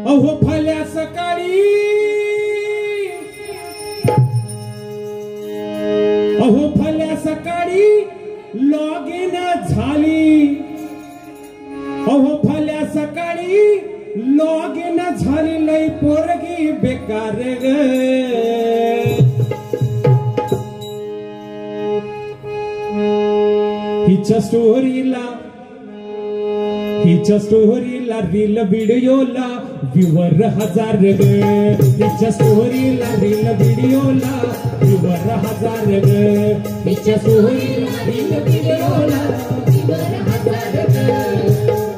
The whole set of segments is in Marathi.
अहो फल्या सकाळी अहो फल्या सकाळी लॉगिन झाली अहो फल्या सकाळी लॉगिन झाली लई पोरगी बेकार ग हिच्या स्टोरीला रील व्हिडिओला व्ह्यूवर 1000 ग हिच्या स्टोरीला रील व्हिडिओला व्ह्यूवर 1000 ग हिच्या स्टोरीला रील व्हिडिओला व्ह्यूवर 1000 ग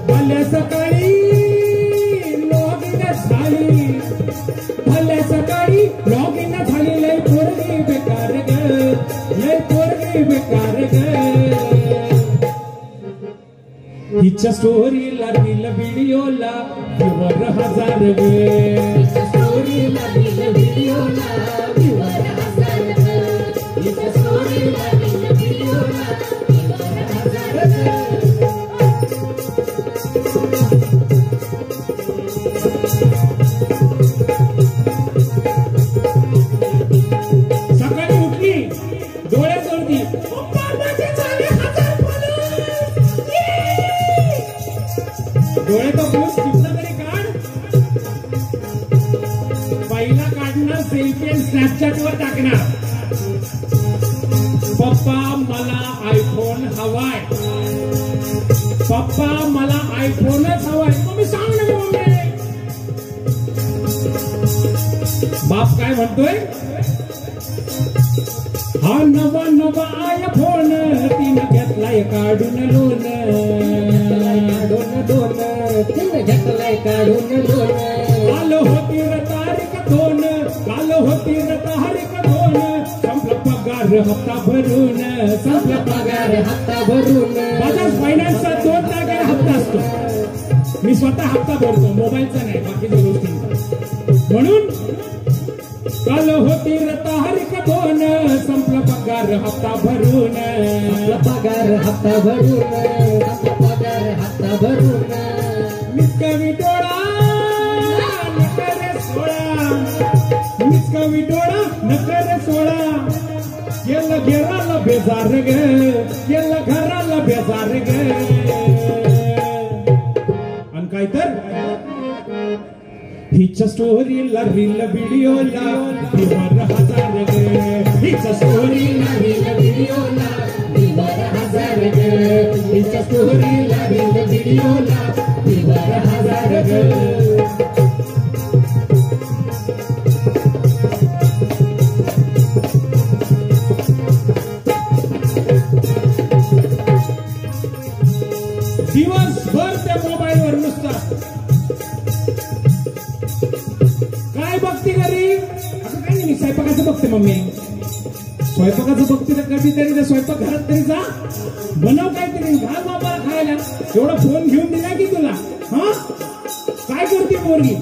भल्या सकाळी लॉगिन झाली भल्या सकाळी लॉगिन झाली लय पोरगी बेकार ग लय पोरगी बेकार ग हिच्या स्टोरीला रील व्हिडिओला व्ह्यूवर 1000 ग हिच्या स्टोरीला रील व्हिडिओला व्ह्यूवर 1000 ग हिच्या स्टोरीला रील व्हिडिओला व्ह्यूवर 1000 ग सकाळी उठली डोळे जोडती डोळे तो ब्लूज कितना तरी काढ पहिला काढणार सेल्फी आणि स्नॅपचॅट वर टाकणार पप्पा मला आयफोन हवाय पप्पा मला आयफोनच हवाय मम्मी सांग ना मम्मी बाप काय म्हणतोय हा नवा नवा आयफोन तिने घेतलाय काढून लोन तिने घेतलाय काढून लोन काल होती र तारीख 2 काल होती र तारीख 2 संपला पगार हप्ता भरून संपला पगार हप्ता भरून बजाज फायनान्सचा 2 तारखेला हप्ता असतो मी स्वतः हप्ता भरतो मोबाईलचा नाही बाकीच्या गोष्टींचा म्हणून काल होती र तारीख 2 संपला पगार हप्ता भरून संपला पगार हप्ता भरून संपला पगार हप्ता भरून मिसका विटोळा नकर सोळा मिसका विटोळा नकर सोळा केला घराला बेजार ग केला घराला बेजार ग आणि काय तर हिच्या स्टोरीला रील व्हिडिओला व्ह्यूवर 1000 ग हिच्या स्टोरीला रील व्हिडिओला व्ह्यूवर 1000 ग हिच्या स्टोरीला रील व्हिडिओला व्ह्यूवर 1000 ग दिवसभर त्या मोबाईलवर नुसता काय बघते घरी असं काही नाही स्वयंपाकाचं बघते मम्मी स्वयंपाकाचं बघते तर कधीतरी त्या स्वयंपाक घरात तरी जा बनव काहीतरी घाल बाबा खायला एवढा फोन घेऊन दिला की तुला हा काय करते पोरगी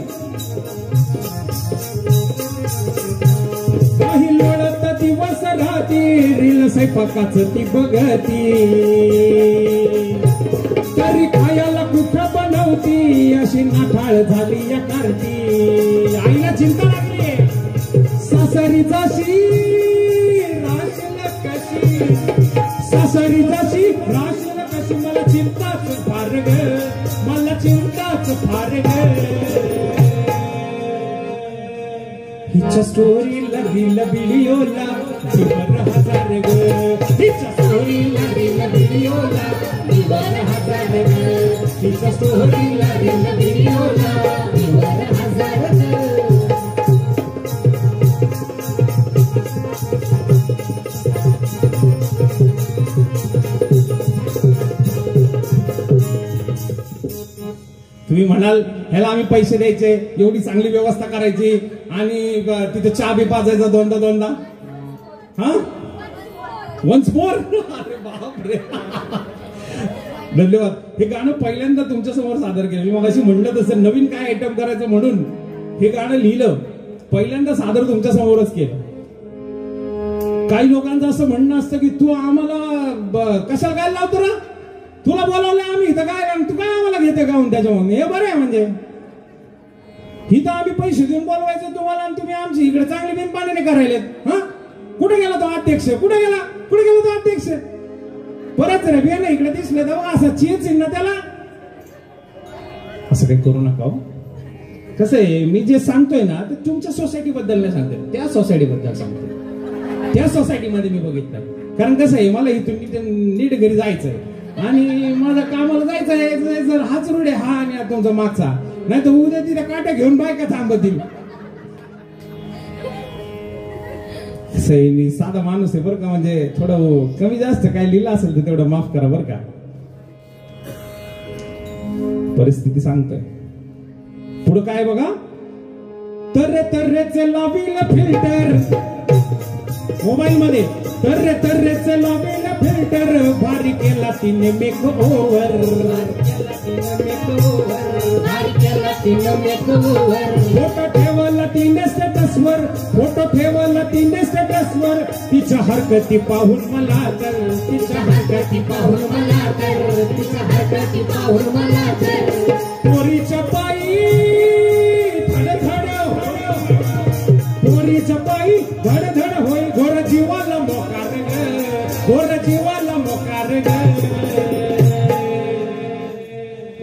काही लोळत दिवस राहती रील स्वयंपाकाचं ती बघती तरी खायला कुठं बनवती अशी नाठाळ झाली या कारती आईला चिंता लागली सासरी जाशी राशील कशी सासरी जाशी राशील कशी मला चिंताच फार ग मला चिंताच फार ग हिच्या स्टोरीला रील व्हिडिओला व्ह्यूवर 1000 ग हिच्या स्टोरीला रील व्हिडिओला व्ह्यूवर 1000 ग हिच्या स्टोरीला रील व्हिडिओला व्ह्यूवर 1000 ग तुम्ही म्हणाल ह्याला आम्ही पैसे द्यायचे एवढी चांगली व्यवस्था करायची आणि तिथे चहा बी पाजायचा दोनदा हा वन्स मोर अरे बापरे धन्यवाद हे गाणं पहिल्यांदा तुमच्या समोर सादर केलं मी मगाशी म्हणलं तसं नवीन काय आयटम करायचं म्हणून हे गाणं लिहिलं पहिल्यांदा सादर तुमच्या समोरच केलं काही लोकांचं असं म्हणणं असतं की तू आम्हाला कशाला काय लावतो ना तुला बोलावलंय आम्ही इथं काय तू काय आम्हाला घेते गाऊन त्याच्यामध्ये हे बरं आहे म्हणजे हिथं आम्ही पैसे देऊन बोलवायचं तुम्हाला आणि तुम्ही आमची इकडे चांगली बिन पाण्याने करायलेत. हा कुठे गेला तो अध्यक्ष, कुठे गेला तो अध्यक्ष? परत रे बिया ना इकडे दिसले तर असं चेंज ना त्याला. असं काही करू नका. कसं आहे, मी जे सांगतोय ना ते तुमच्या सोसायटी बद्दल नाही सांगते, त्या सोसायटी बद्दल सांगते. त्या सोसायटीमध्ये मी बघितलं. कारण कसं आहे, मला इथून नीट घरी जायचंय आणि माझा कामाला जायचंय. जर हाच रोड आहे हा आणि तुमचा मागचा, नाही तर उद्या तिथे काट्या घेऊन बायका थांबतील. मी साधा माणूस आहे बरं का, म्हणजे थोडं कमी जास्त काय लिहिलं असेल तर तेवढं माफ करा बरं का. परिस्थिती सांगतोय. पुढं काय बघा, तर्रेचे लावील फिल्टर मोबाईल मध्ये, तर्रेचे लावील फिल्टर, भारी केला तिने मेक ओव्हर, फोटो ठेवला तिने स्टेटसवर, फोटो ठेवला तिने स्टेटसवर. तिच्या हरकती पाहून मला तर, तिच्या हरकती पाहून मला तर, तिच्या हरकती पाहून मला तर. पोरीच्या पायी पोरीच्या पायी धडधड होई, घोर जीवाला मोकार ग, घोर जीवाला मोकार ग.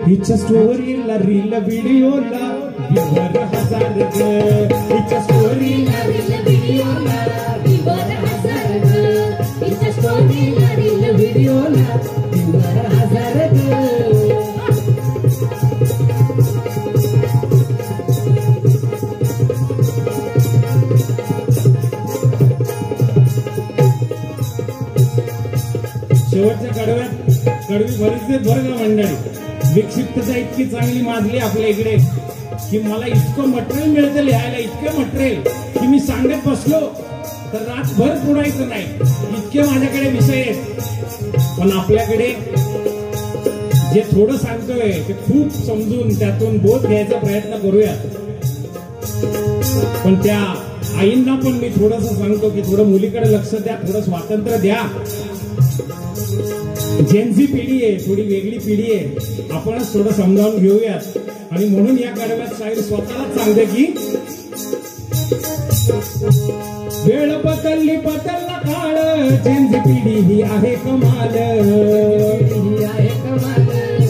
हिच्या स्टोरीला रील व्हिडिओला विवर हजार ग, हिच्या स्टोरीला रील व्हिडिओला विवर हजार ग, हिच्या स्टोरीला रील व्हिडिओला विवर हजार ग. शेवटच्या कडवी बरीच बरं का मंडळी. विक्षिप्तता इतकी चांगली माजली आपल्या इकडे की मला इतकं मटेरियल मिळतं लिहायला, इतकं मटेरियल की मी सांगत बसलो तर रातभर पुरायचं नाही, इतके माझ्याकडे विषय आहेत. पण आपल्याकडे जे थोडं सांगतोय ते खूप समजून त्यातून बोध घ्यायचा प्रयत्न करूया. पण त्या आईंना पण मी थोडंसं सांगतो की थोडं मुलीकडे लक्ष द्या, थोडं स्वातंत्र्य द्या. जेनझी पिढी आहे, थोडी वेगळी पिढी आहे, आपणच थोडं समजावून घेऊयात. आणि म्हणून या कडव्यात शाहीर स्वतःलाच सांगते की वेळ बदलला काळ, जेनझी पिढी ही आहे कमाल,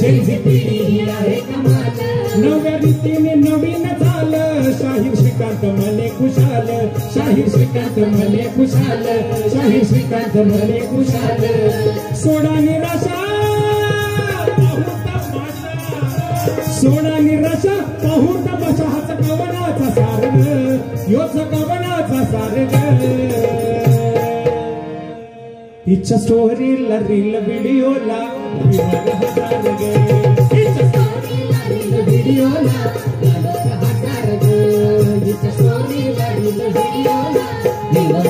जेनझी पिढी ही आहे कमाल. नव्या रीतीने नवीन झालं, शाहीर श्रीकांत मले खुशाल, शाहीर श्रीकांत मले खुशाल, शाहीर श्रीकांत मले खुशाल. सोडा निराशा पाहून तमाशा, सोडा निराशा पाहून तमाशा, हाच कवनाचा सारग, योच कवनाचा सारग. हिच्या स्टोरीला रील व्हिडिओला विवर हजार ग, हिच्या स्टोरीला रील व्हिडिओला विवर हजार ग, हिच्या स्टोरीला रील व्हिडिओला विवर